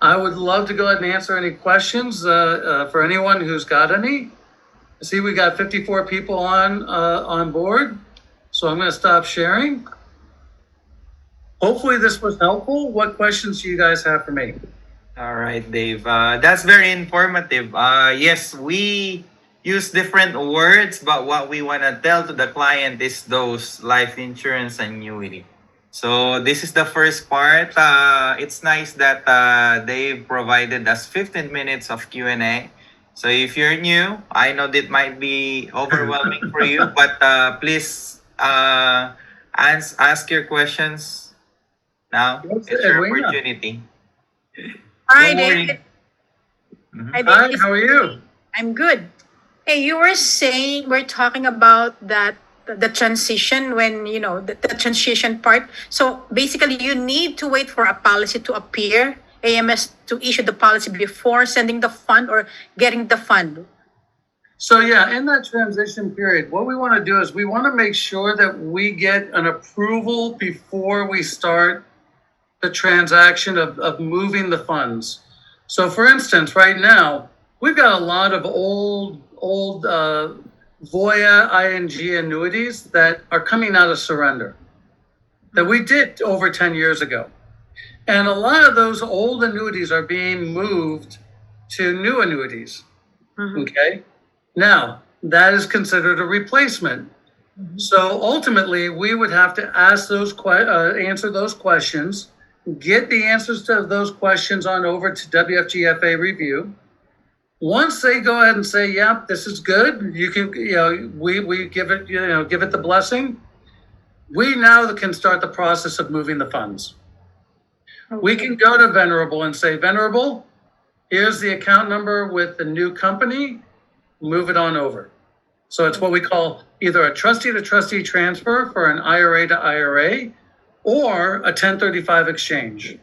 I would love to go ahead and answer any questions for anyone who's got any. I see we got 54 people on board, so I'm going to stop sharing. Hopefully this was helpful. What questions do you guys have for me? All right, Dave. That's very informative. Yes, we use different words, but what we want to tell to the client is those life insurance annuity. So this is the first part. It's nice that Dave provided us 15 minutes of Q&A. So if you're new, I know that might be overwhelming for you, but please ask your questions now. Yes, It's your Edwina. opportunity. Hi, Don't worry. David. Mhm. Hi, Hi, David. how are you? I'm good. Hey, you were saying we're talking about that the transition when the transition part. So basically, you need to wait for a policy to appear, AMS to issue the policy before sending the fund or getting the fund. So yeah, in that transition period, what we want to do is we want to make sure that we get an approval before we start the transaction of moving the funds. So for instance, right now, we've got a lot of old Voya ING annuities that are coming out of surrender that we did over 10 years ago. And a lot of those old annuities are being moved to new annuities. Okay. Now, that is considered a replacement. So ultimately, we would have to ask answer those questions, get the answers to those questions on over to WFGFA review. Once they go ahead and say, "Yep, this is good," you can, we give it, give it the blessing. We now can start the process of moving the funds. We can go to Venerable and say, "Venerable, here's the account number with the new company. Move it on over." So it's what we call either a trustee-to-trustee transfer for an IRA to IRA or a 1035 exchange,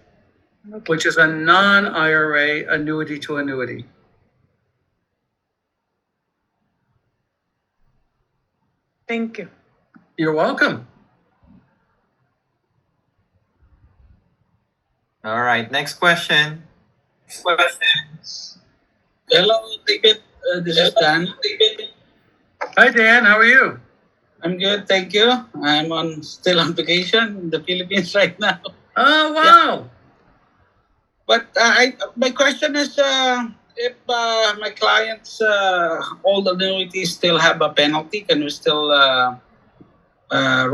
which is a non-IRA annuity to annuity. Thank you. You're welcome. All right, next question. Hello, David. This is Dan. Hi, Dan. How are you? I'm good, thank you. I'm still on vacation in the Philippines right now. Oh, wow. But my question is, if my clients' old annuities still have a penalty, can we still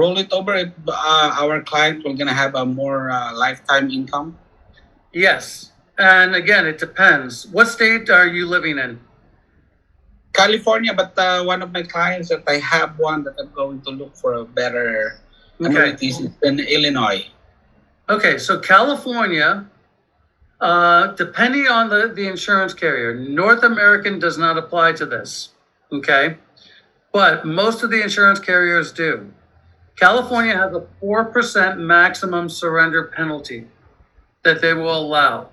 roll it over if our client will gonna have a more lifetime income? Yes. And again, it depends. What state are you living in? California, but one of my clients that I have one that I'm going to look for a better annuities is in Illinois. Okay, so California, depending on the insurance carrier, North American does not apply to this, okay? But most of the insurance carriers do. California has a 4% maximum surrender penalty that they will allow.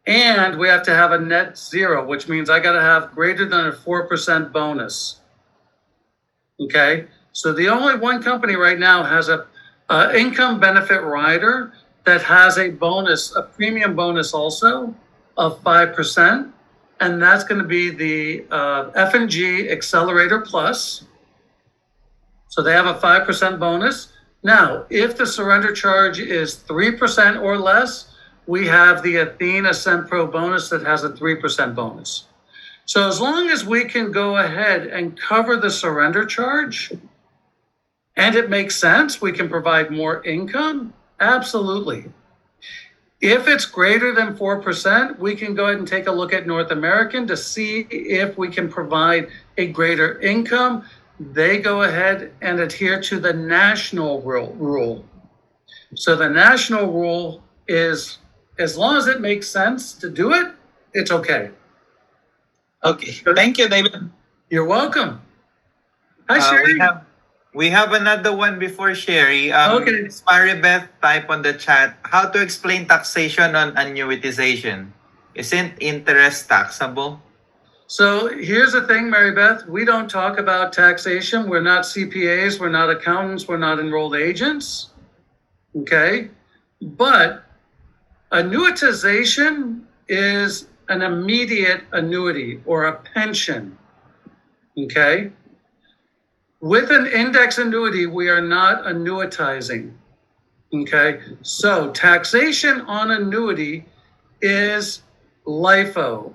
And we have to have a net zero, which means I got to have greater than a 4% bonus. Okay, so the only one company right now has a income benefit rider that has a bonus, a premium bonus also of 5%, and that's going to be the F&G Accelerator Plus. So they have a 5% bonus. Now, if the surrender charge is 3% or less, we have the Athena Pro bonus that has a 3% bonus. So as long as we can go ahead and cover the surrender charge, and it makes sense, we can provide more income, absolutely. If it's greater than 4%, we can go ahead and take a look at North American to see if we can provide a greater income. They go ahead and adhere to the national rule. So the national rule is as long as it makes sense to do it, it's okay. Okay. Thank you, David. You're welcome. Hi, Uh, Sherry. we have another one before Sherry. Okay. Miss Maribeth type on the chat, how to explain taxation on annuitization? Isn't interest taxable? So here's the thing, Mary Beth. We don't talk about taxation. We're not CPAs. We're not accountants. We're not enrolled agents. Okay. But annuitization is an immediate annuity or a pension. Okay. With an index annuity, we are not annuitizing. Okay. So taxation on annuity is LIFO,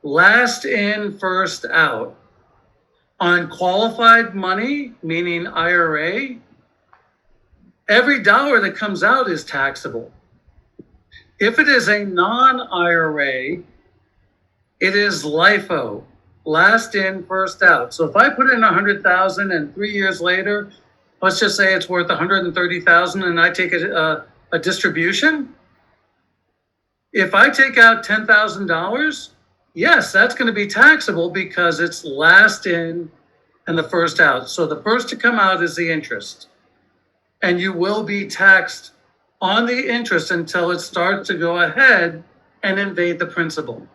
last in, first out. On qualified money, meaning IRA, every dollar that comes out is taxable. If it is a non-IRA, it is LIFO, last in, first out. So if I put in 100,000 and 3 years later, let's just say it's worth 130,000 and I take a distribution, if I take out $10,000, yes, that's going to be taxable because it's last in and the first out. So the first to come out is the interest. And you will be taxed on the interest until it starts to go ahead and invade the principal.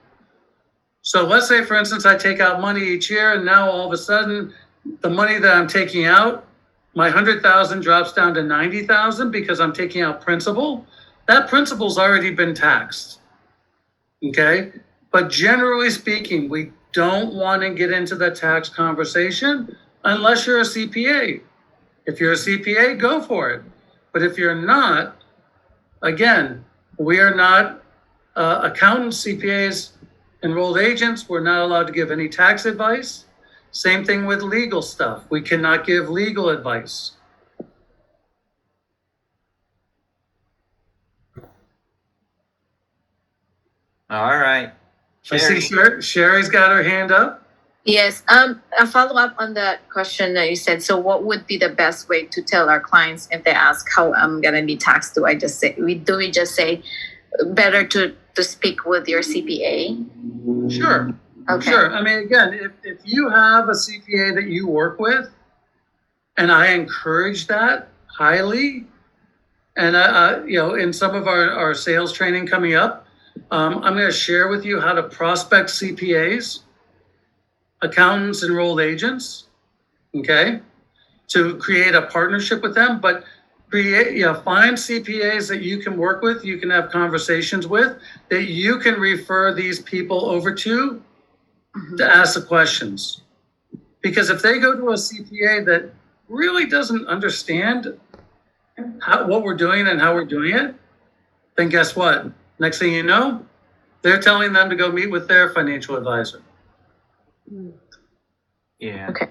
So let's say, for instance, I take out money each year, and now all of a sudden, the money that I'm taking out, my 100,000 drops down to 90,000 because I'm taking out principal. That principal's already been taxed. Okay? But generally speaking, we don't want to get into the tax conversation unless you're a CPA. If you're a CPA, go for it. But if you're not, again, we are not accountants, CPAs, enrolled agents. We're not allowed to give any tax advice. Same thing with legal stuff. We cannot give legal advice. All right. I see Sherry. Sherry's got her hand up. Yes. A follow up on that question that you said. So, what would be the best way to tell our clients if they ask how I'm gonna be taxed? Do we just say better to speak with your CPA? Sure. Okay. Sure. I mean, again, if you have a CPA that you work with, and I encourage that highly, and in some of our sales training coming up, I'm going to share with you how to prospect CPAs, accountants, enrolled agents, okay, to create a partnership with them. But find CPAs that you can work with, you can have conversations with, that you can refer these people over to ask the questions. Because if they go to a CPA that really doesn't understand what we're doing and how we're doing it, then guess what? Next thing you know, they're telling them to go meet with their financial advisor. Yeah. Okay.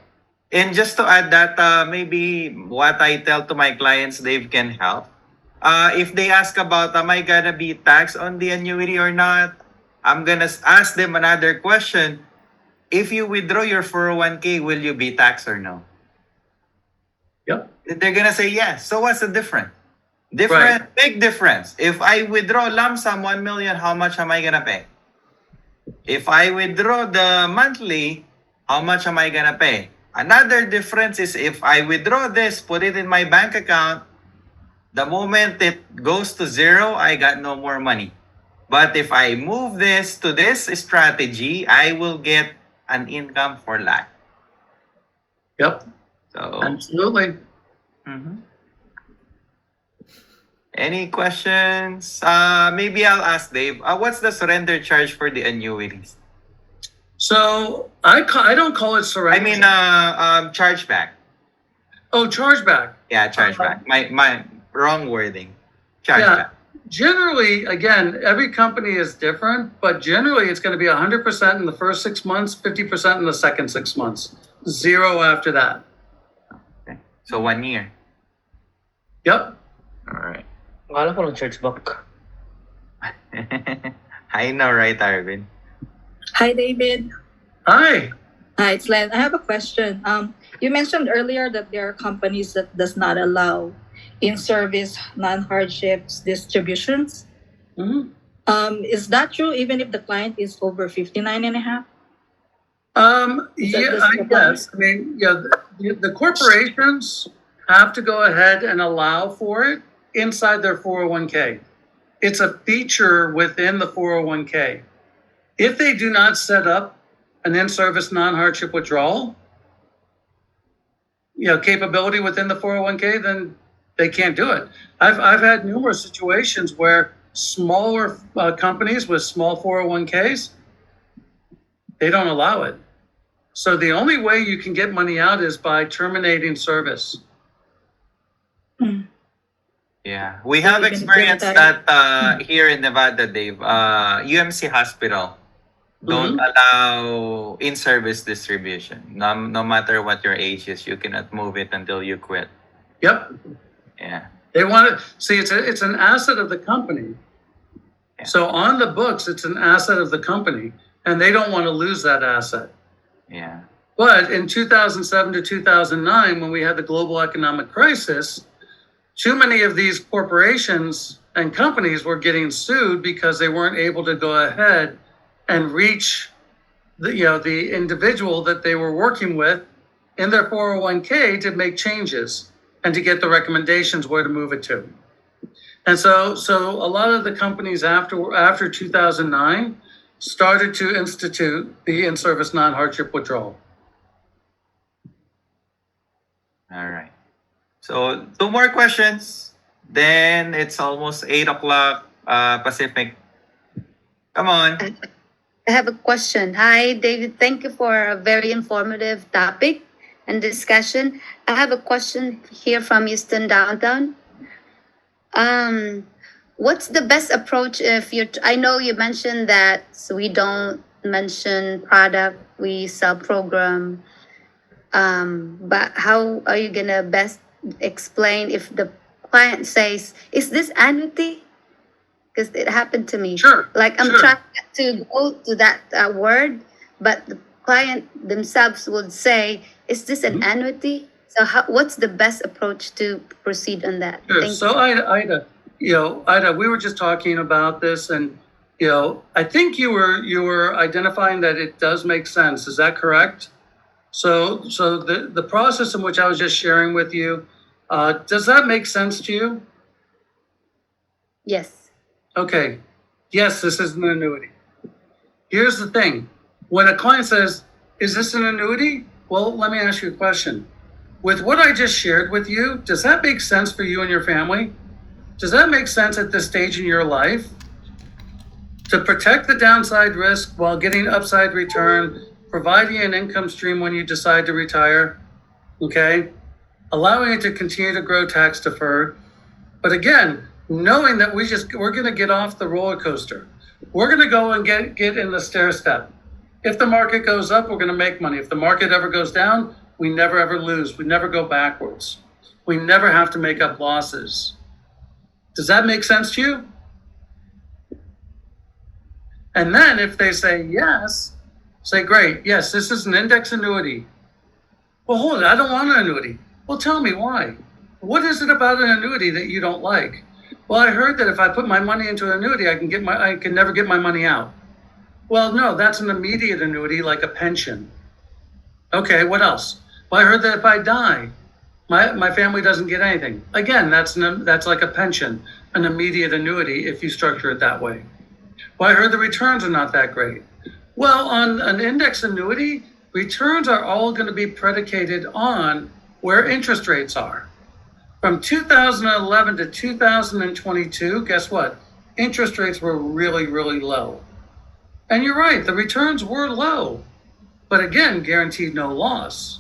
And just to add that, maybe what I tell to my clients, Dave, can help. If they ask about, am I gonna be taxed on the annuity or not? I'm gonna ask them another question. If you withdraw your 401k, will you be taxed or no? Yep. They're gonna say yes. So what's the difference? Big difference. If I withdraw lump sum 1 million, how much am I gonna pay? If I withdraw the monthly, how much am I gonna pay? Another difference is if I withdraw this, put it in my bank account, the moment it goes to zero, I got no more money. But if I move this to this strategy, I will get an income for life. Yep. So, Absolutely. mhm. Any questions? Maybe I'll ask Dave. What's the surrender charge for the annuities? So I don't call it surrender. I mean, chargeback. Oh, chargeback. Yeah, chargeback. My wrong wording. Chargeback. Generally, again, every company is different, but generally it's going to be 100% in the first 6 months, 50% in the second 6 months, zero after that. Okay. So 1 year. Yep. All right. Akala ko ng church book. I know, right, Arvin? Hi, David. Hi. Hi, it's Len. I have a question. You mentioned earlier that there are companies that does not allow in-service non-hardships distributions. Mhm. Is that true even if the client is over 59 and a half? Yeah, does I it apply? guess. I mean, yeah, the corporations have to go ahead and allow for it inside their 401k. It's a feature within the 401k. If they do not set up an in-service non-hardship withdrawal, capability within the 401k, then they can't do it. I've had numerous situations where smaller companies with small 401ks, they don't allow it. So the only way you can get money out is by terminating service. Yeah, we have even if experienced they're that here in Nevada, Dave. UMC Hospital don't allow in-service distribution. No matter what your age is, you cannot move it until you quit. Yep. Yeah. They want to see it's an asset of the company. Yeah. So on the books, it's an asset of the company, and they don't want to lose that asset. Yeah. But in 2007 to 2009, when we had the global economic crisis, too many of these corporations and companies were getting sued because they weren't able to go ahead and reach the individual that they were working with in their 401k to make changes and to get the recommendations where to move it to. And so a lot of the companies after 2009 started to institute the in-service non-hardship withdrawal. All right. So 2 more questions. Then it's almost 8 o'clock Pacific. Come on. I have a question. Hi, David. Thank you for a very informative topic and discussion. I have a question here from Houston downtown. What's the best approach if I know you mentioned that we don't mention product, we sell program. But how are you gonna best explain if the client says, "Is this annuity?" Because it happened to me. Sure. Like I'm sure. trying to go to that word, but the client themselves would say, "Is this an annuity?" So what's the best approach to proceed on that? Sure. Thank So you. Ida, we were just talking about this, and I think you were identifying that it does make sense. Is that correct? So the process in which I was just sharing with you, does that make sense to you? Yes. Okay. Yes, this is an annuity. Here's the thing. When a client says, "Is this an annuity?" Well, let me ask you a question. With what I just shared with you, does that make sense for you and your family? Does that make sense at this stage in your life? To protect the downside risk while getting upside return, providing an income stream when you decide to retire, okay? Allowing it to continue to grow tax deferred. But again, knowing that we're going to get off the roller coaster. We're going to go and get in the stair step. If the market goes up, we're going to make money. If the market ever goes down, we never ever lose. We never go backwards. We never have to make up losses. Does that make sense to you? And then if they say yes, say, "Great, yes, this is an index annuity." Well, hold it, I don't want an annuity. Well, tell me why. What is it about an annuity that you don't like? Well, I heard that if I put my money into an annuity, I can never get my money out. Well, no, that's an immediate annuity like a pension. Okay, what else? Well, I heard that if I die, my family doesn't get anything. Again, that's like a pension, an immediate annuity if you structure it that way. Well, I heard the returns are not that great. Well, on an index annuity, returns are all going to be predicated on where interest rates are. From 2011 to 2022, guess what? Interest rates were really, really low. And you're right, the returns were low, but again, guaranteed no loss.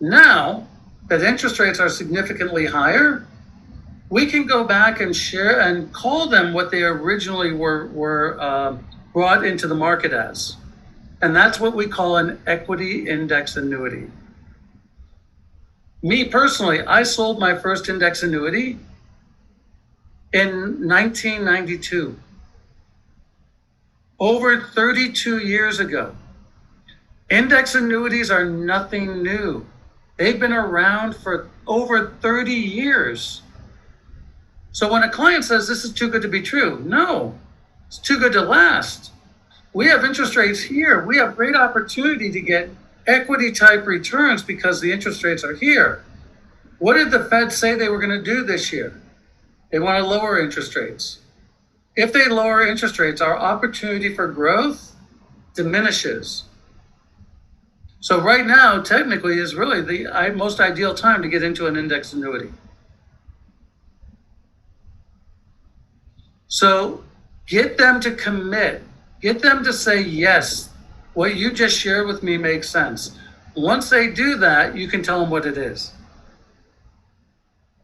Now that interest rates are significantly higher, we can go back and share and call them what they originally were brought into the market as. And that's what we call an equity index annuity. Me personally, I sold my first index annuity in 1992. Over 32 years ago. Index annuities are nothing new. They've been around for over 30 years. So when a client says this is too good to be true, no. It's too good to last. We have interest rates here. We have great opportunity to get equity type returns because the interest rates are here. What did the Fed say they were going to do this year? They want to lower interest rates. If they lower interest rates, our opportunity for growth diminishes. So right now, technically, is really the most ideal time to get into an index annuity. So get them to commit. Get them to say, yes, what you just shared with me makes sense. Once they do that, you can tell them what it is.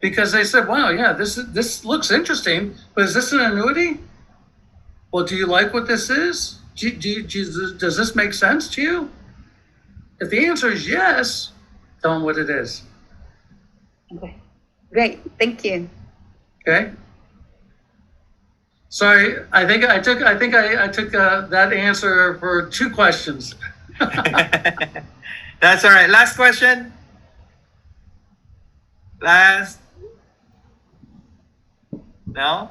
Because they said, wow, yeah, this looks interesting, but is this an annuity? Well, do you like what this is? Does this make sense to you? If the answer is yes, tell them what it is. Okay. Great. Thank you. Okay. Sorry, I think I took that answer for 2 questions. That's all right. Last question. Last. No?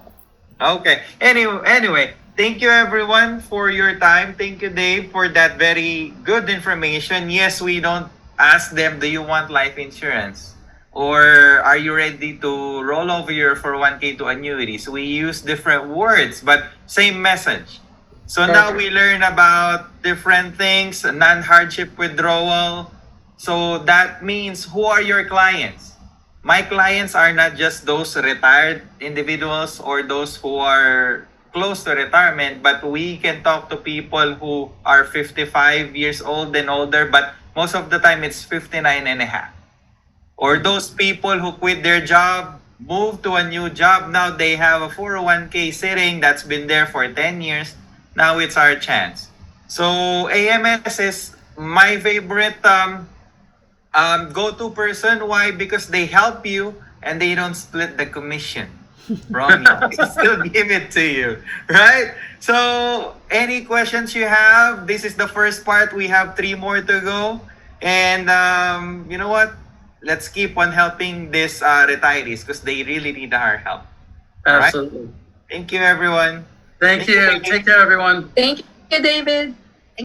Okay. Anyway, thank you everyone for your time. Thank you, Dave, for that very good information. Yes, we don't ask them, do you want life insurance? Or are you ready to roll over your 401k to annuities? We use different words, but same message. So now we learn about different things, non-hardship withdrawal. So that means, who are your clients? My clients are not just those retired individuals or those who are close to retirement, but we can talk to people who are 55 years old and older, but most of the time it's 59 and a half. Or those people who quit their job, move to a new job, now they have a 401k sitting that's been there for 10 years. Now it's our chance. So AMS is my favorite go-to person. Why? Because they help you and they don't split the commission from you. They still give it to you, right? So any questions you have, this is the first part. We have 3 more to go. And you know what? Let's keep on helping these retirees because they really need our help. Absolutely. Thank you, everyone. Thank you. David. Take care, everyone. Thank you, David.